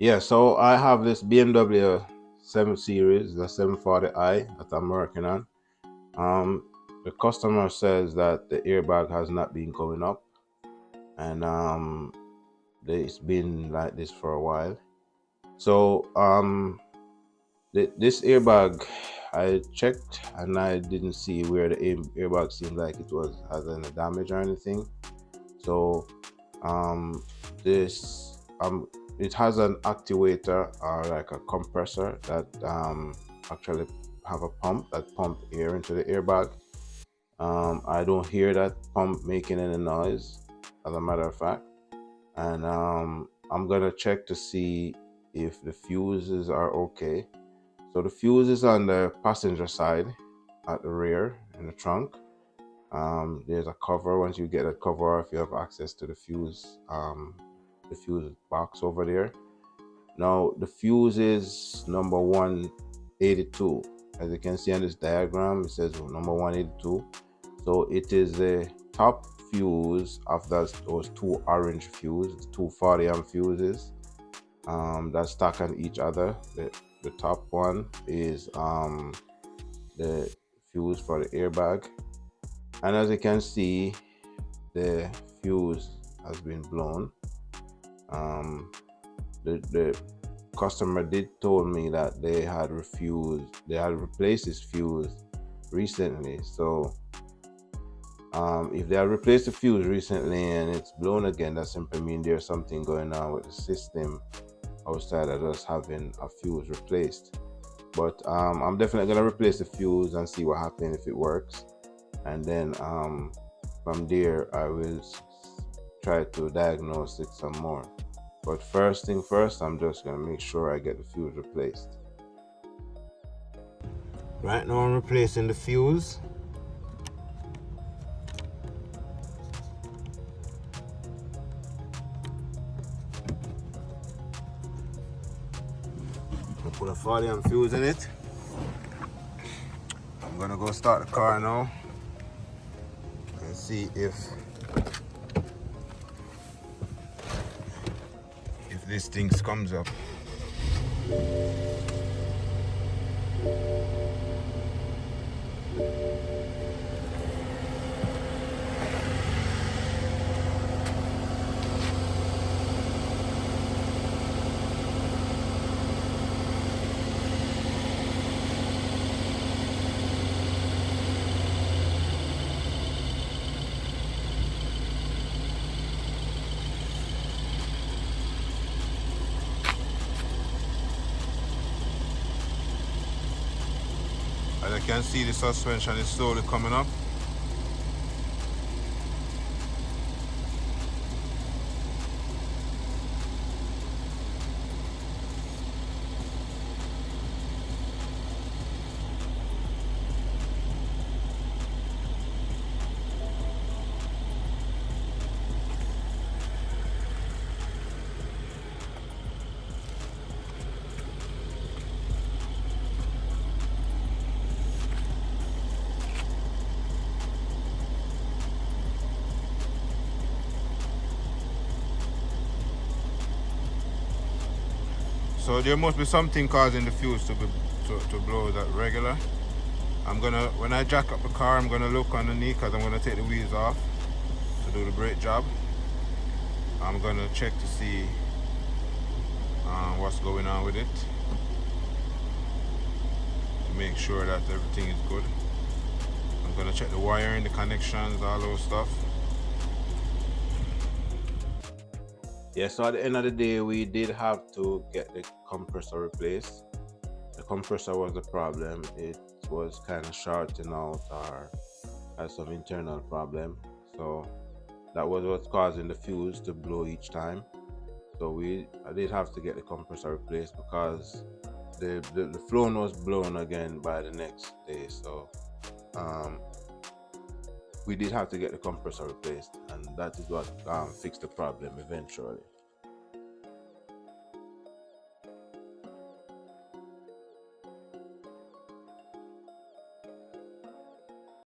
Yeah, so I have this BMW 7 Series, the 740i that I'm working on. The customer says that the airbag has not been going up, and it's been like this for a while. So this airbag, I checked and I didn't see where the airbag seemed like it has any damage or anything. So this it has an actuator or like a compressor that actually have a pump that pump air into the airbag. I don't hear that pump making any noise, as a matter of fact. And I'm gonna check to see if the fuses are okay. So the fuse is on the passenger side at the rear in the trunk. There's a cover. Once you get a cover, if you have access to the fuse box over there. Now the fuse is number 182. As you can see on this diagram, it says number 182. So it is the top fuse of those two orange fuses, two 40 amp fuses that stack on each other. The top one is the fuse for the airbag, and as you can see, the fuse has been blown. The customer did told me that they had replaced this fuse recently. So if they have replaced the fuse recently and it's blown again, that simply means there's something going on with the system outside of just having a fuse replaced. But I'm definitely gonna replace the fuse and see what happens if it works, and then from there I will try to diagnose it some more. But first thing first, I'm just gonna make sure I get the fuse replaced. Right now I'm replacing the fuse. I put a 40 amp fuse in it. I'm gonna go start the car now and see if this thing comes up. As I can see, the suspension is slowly coming up. So there must be something causing the fuse to blow that regular. When I jack up the car, I'm gonna look underneath because I'm gonna take the wheels off to do the brake job. I'm gonna check to see what's going on with it, to make sure that everything is good. I'm gonna check the wiring, the connections, all those stuff. Yeah, so at the end of the day, we did have to get the compressor replaced. The compressor was the problem. It was kind of shorting out or had some internal problem. So that was what's causing the fuse to blow each time. So I did have to get the compressor replaced because the flown was blown again by the next day. So we did have to get the compressor replaced, and that is what fixed the problem eventually.